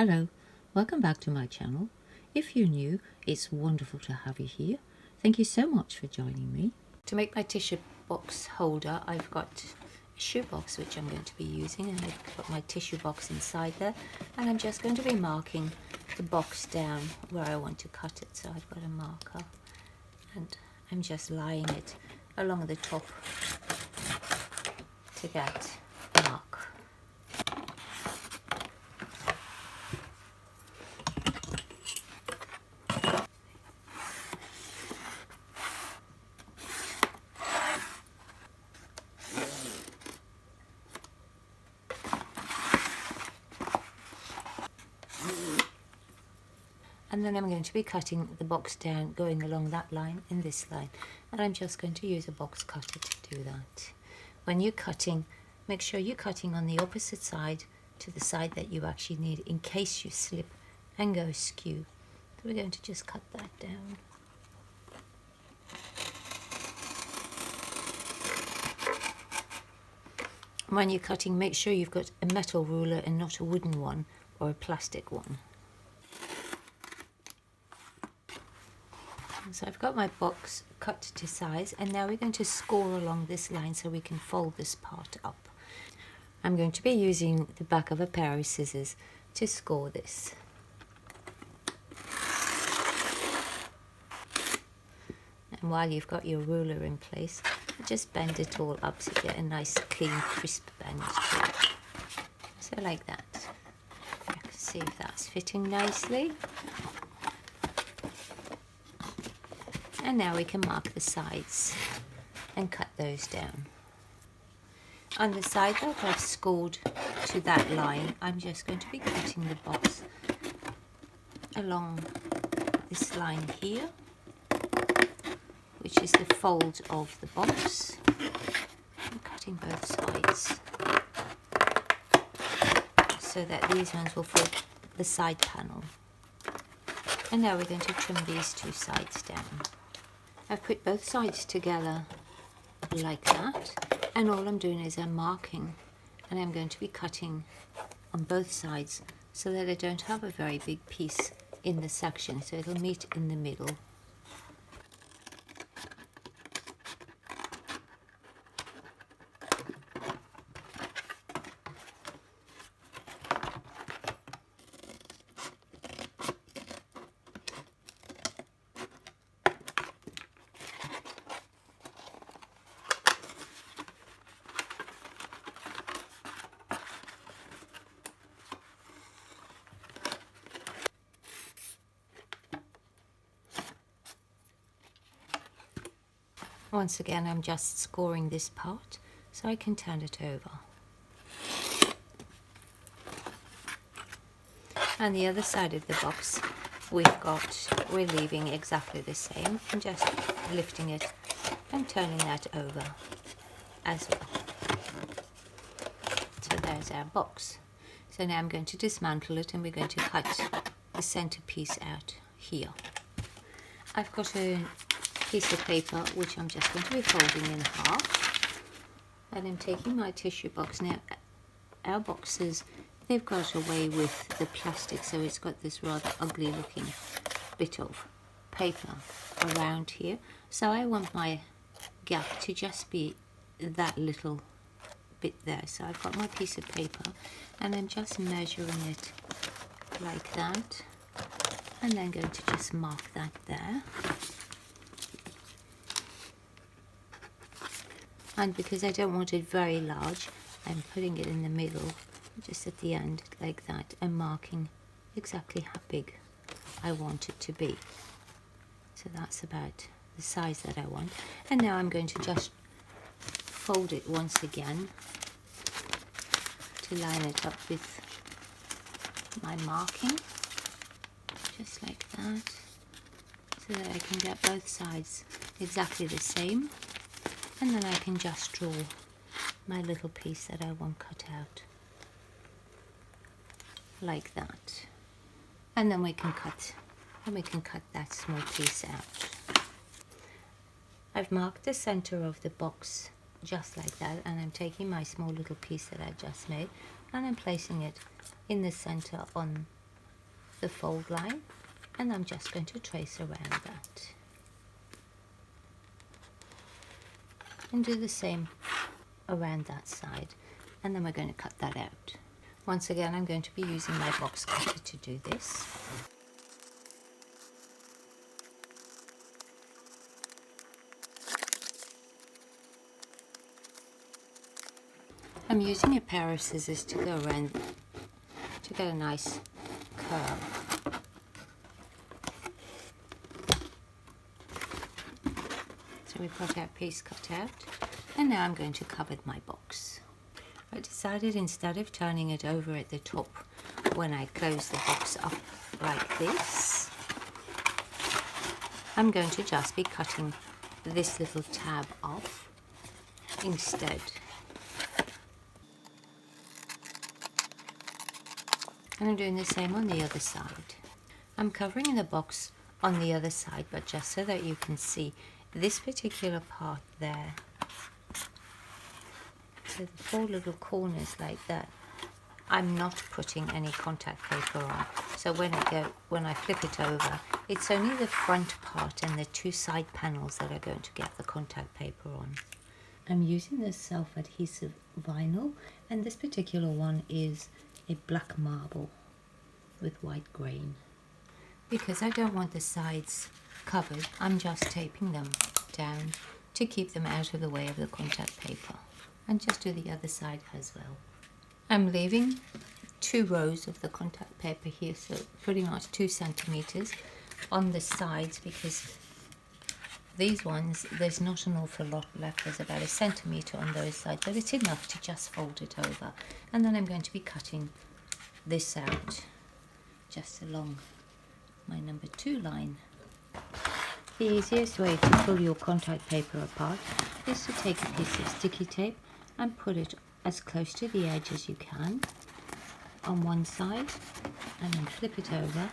Hello, welcome back to my channel. If you're new, it's wonderful to have you here. Thank you so much for joining me. To make my tissue box holder, I've got a shoebox which I'm going to be using, and I've got my tissue box inside there, and I'm just going to be marking the box down where I want to cut it. So I've got a marker and I'm just laying it along the top to get a mark. And then I'm going to be cutting the box down, going along that line in this line. And I'm just going to use a box cutter to do that. When you're cutting, make sure you're cutting on the opposite side to the side that you actually need in case you slip and go skew. So we're going to just cut that down. When you're cutting, make sure you've got a metal ruler and not a wooden one or a plastic one. So I've got my box cut to size, and now we're going to score along this line so we can fold this part up. I'm going to be using the back of a pair of scissors to score this. And while you've got your ruler in place, just bend it all up so you get a nice clean crisp bend to it. So like that. I can see if that's fitting nicely. And now we can mark the sides and cut those down. On the side that I've scored to that line, I'm just going to be cutting the box along this line here, which is the fold of the box. I'm cutting both sides so that these ones will fit the side panel. And now we're going to trim these two sides down. I've put both sides together like that, and all I'm doing is I'm marking, and I'm going to be cutting on both sides so that I don't have a very big piece in the section, so it'll meet in the middle. Once again, I'm just scoring this part so I can turn it over. And the other side of the box, we're leaving exactly the same, and just lifting it and turning that over as well. So there's our box. So now I'm going to dismantle it, and we're going to cut the center piece out here. I've got a piece of paper which I'm just going to be folding in half, and I'm taking my tissue box. Now our boxes, they've got away with the plastic, so it's got this rather ugly looking bit of paper around here, so I want my gap to just be that little bit there. So I've got my piece of paper and I'm just measuring it like that, and then going to just mark that there. And because I don't want it very large, I'm putting it in the middle, just at the end, like that, and marking exactly how big I want it to be. So that's about the size that I want. And now I'm going to just fold it once again to line it up with my marking, just like that, so that I can get both sides exactly the same. And then I can just draw my little piece that I want cut out, like that. And then we can cut that small piece out. I've marked the center of the box just like that, and I'm taking my small little piece that I just made, and I'm placing it in the center on the fold line, and I'm just going to trace around that. And do the same around that side, and then we're going to cut that out. Once again, I'm going to be using my box cutter to do this. I'm using a pair of scissors to go around to get a nice curve. So we've got our piece cut out, and now I'm going to cover my box. I decided instead of turning it over at the top when I close the box up like this, I'm going to just be cutting this little tab off instead. And I'm doing the same on the other side. I'm covering the box on the other side, but just so that you can see this particular part there. So the 4 little corners like that, I'm not putting any contact paper on. So when I flip it over, it's only the front part and the 2 side panels that are going to get the contact paper on. I'm using this self-adhesive vinyl, and this particular one is a black marble with white grain. Because I don't want the sides covered, I'm just taping them down to keep them out of the way of the contact paper. And just do the other side as well. I'm leaving 2 rows of the contact paper here, so pretty much 2 centimeters on the sides, because these ones, there's not an awful lot left. There's about 1 centimeter on those sides, but it's enough to just fold it over. And then I'm going to be cutting this out just along my number 2 line. The easiest way to pull your contact paper apart is to take a piece of sticky tape and put it as close to the edge as you can on one side, and then flip it over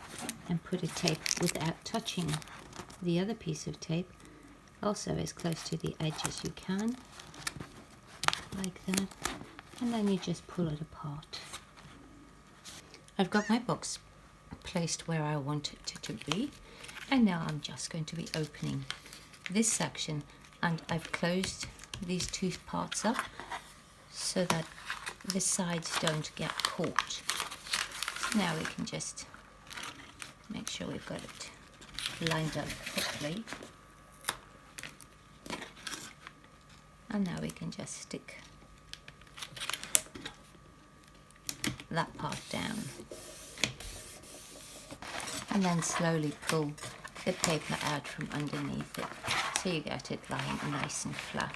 and put a tape without touching the other piece of tape also as close to the edge as you can, like that, and then you just pull it apart. I've got my box placed where I want it to be, and now I'm just going to be opening this section, and I've closed these 2 parts up so that the sides don't get caught. Now we can just make sure we've got it lined up properly, and now we can just stick that part down, and then slowly pull the paper out from underneath it so you get it lying nice and flat.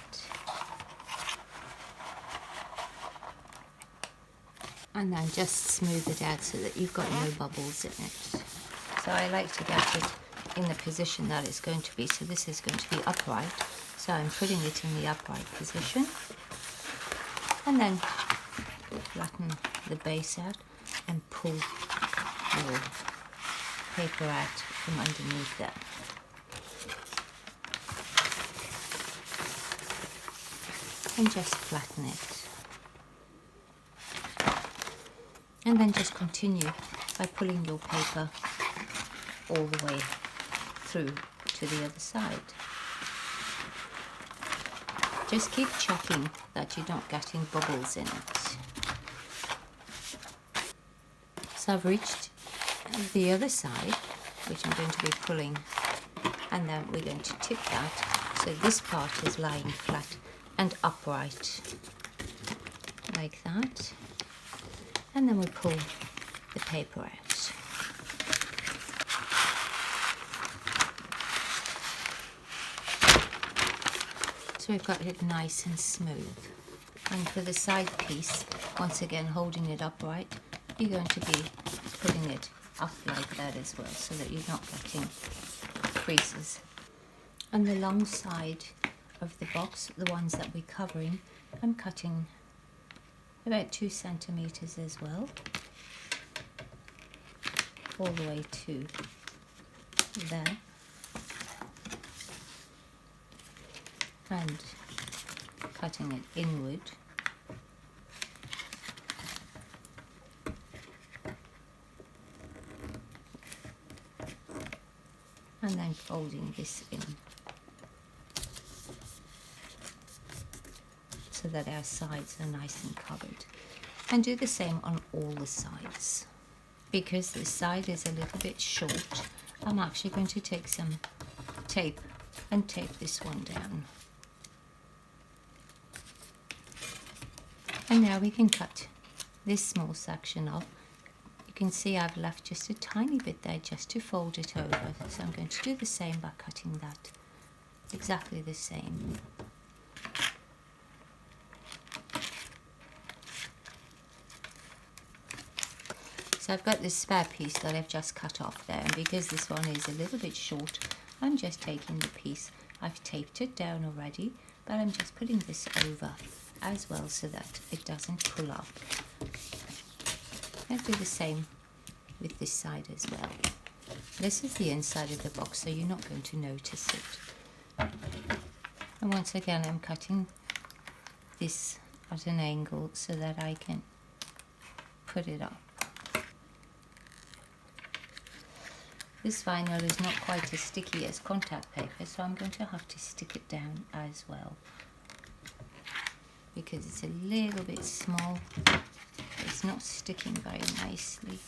And then just smooth it out so that you've got no bubbles in it. So I like to get it in the position that it's going to be. So this is going to be upright, so I'm putting it in the upright position, and then flatten the base out and pull your paper out from underneath that. And just flatten it. And then just continue by pulling your paper all the way through to the other side. Just keep checking that you're not getting bubbles in it. So I've reached the other side, which I'm going to be pulling, and then we're going to tip that so this part is lying flat and upright like that, and then we pull the paper out. So we've got it nice and smooth. And for the side piece, once again holding it upright, you're going to be putting it up like that as well, so that you're not getting creases. On the long side of the box, the ones that we're covering, I'm cutting about 2 centimeters as well, all the way to there, and cutting it inward. and then folding this in so that our sides are nice and covered. And do the same on all the sides. Because this side is a little bit short, I'm actually going to take some tape and tape this one down. And now we can cut this small section off. You can see I've left just a tiny bit there just to fold it over. So I'm going to do the same by cutting that exactly the same. So I've got this spare piece that I've just cut off there, and because this one is a little bit short, I'm just taking the piece. I've taped it down already, but I'm just putting this over as well so that it doesn't pull up. I'll do the same with this side as well. This is the inside of the box, so you're not going to notice it. And once again, I'm cutting this at an angle so that I can put it up. This vinyl is not quite as sticky as contact paper, so I'm going to have to stick it down as well. Because it's a little bit small, it's not sticking very nicely.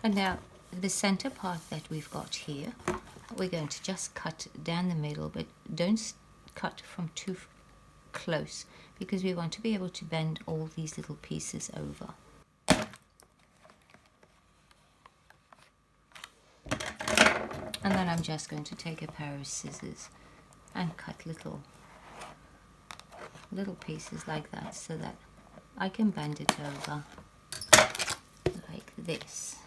And now the center part that we've got here, we're going to just cut down the middle, but don't cut from too close because we want to be able to bend all these little pieces over. And then I'm just going to take a pair of scissors and cut little pieces like that so that I can bend it over like this.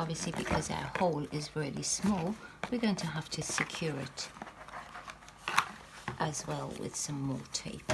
Obviously, because our hole is really small, we're going to have to secure it as well with some more tape.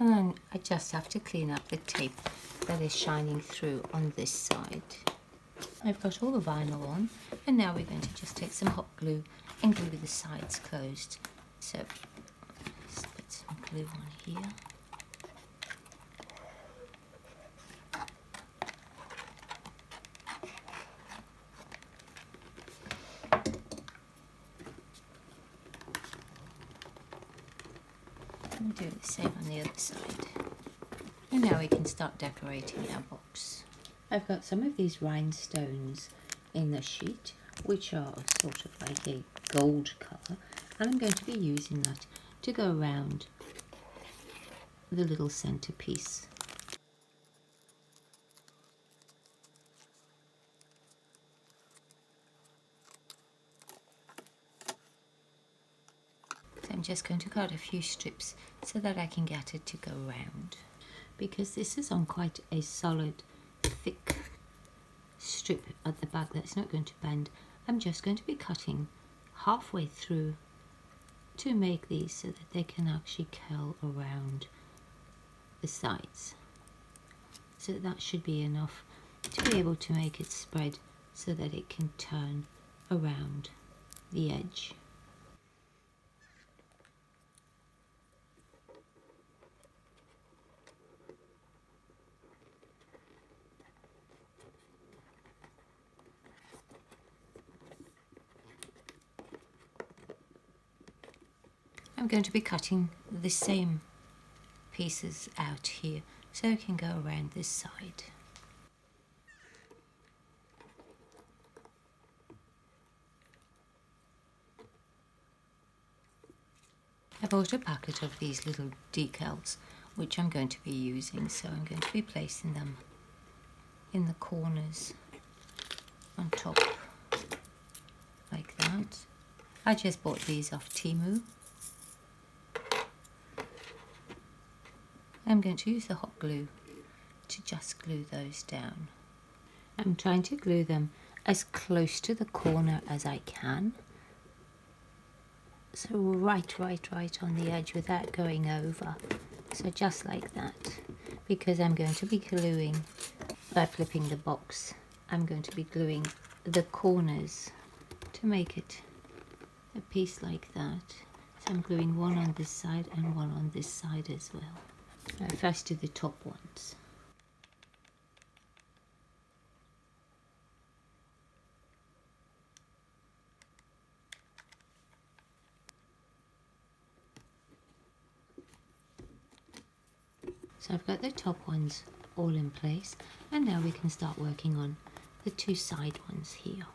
And then I just have to clean up the tape that is shining through on this side. I've got all the vinyl on, and now we're going to just take some hot glue and glue the sides closed. So let's put some glue on here. And do the same on the other side. And now we can start decorating our box. I've got some of these rhinestones in the sheet, which are sort of like a gold colour, and I'm going to be using that to go around the little centerpiece. So I'm just going to cut a few strips so that I can get it to go round. Because this is on quite a solid, thick strip at the back that's not going to bend, I'm just going to be cutting halfway through to make these so that they can actually curl around the sides. So that should be enough to be able to make it spread so that it can turn around the edge. I'm going to be cutting the same pieces out here so it can go around this side. I bought a packet of these little decals which I'm going to be using, so I'm going to be placing them in the corners on top like that. I just bought these off Temu. I'm going to use the hot glue to just glue those down. I'm trying to glue them as close to the corner as I can. So right on the edge without going over. So just like that. Because I'm going to be gluing, by flipping the box, I'm going to be gluing the corners to make it a piece like that. So I'm gluing one on this side and one on this side as well. I first do the top ones. So I've got the top ones all in place, and now we can start working on the two side ones here.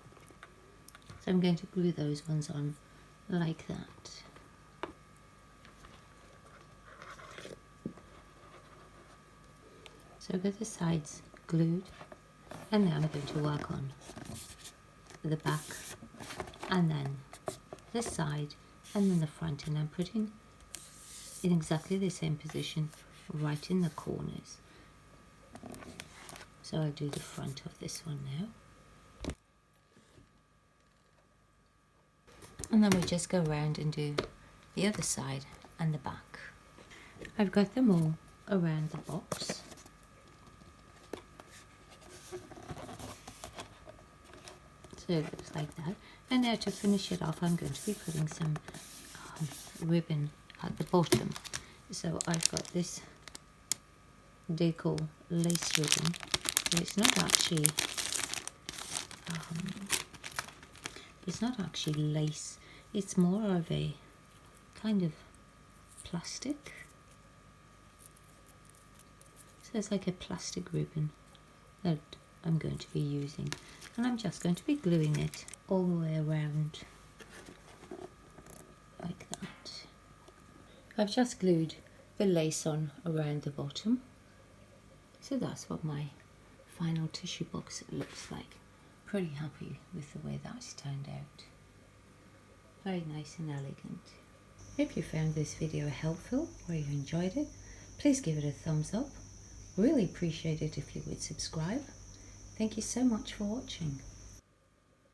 So I'm going to glue those ones on like that. So I've got the sides glued, and now I'm going to work on the back and then the side and then the front, and I'm putting in exactly the same position right in the corners. So I'll do the front of this one now, and then we'll just go around and do the other side and the back. I've got them all around the box. So it looks like that. And now to finish it off, I'm going to be putting some ribbon at the bottom. So I've got this deco lace ribbon. It's not actually lace. It's more of a kind of plastic. So it's like a plastic ribbon that I'm going to be using, and I'm just going to be gluing it all the way around like that. I've just glued the lace on around the bottom, so that's what my final tissue box looks like. Pretty happy with the way that's turned out. Very nice and elegant. If you found this video helpful or you enjoyed it, please give it a thumbs up. Really appreciate it if you would subscribe. Thank you so much for watching.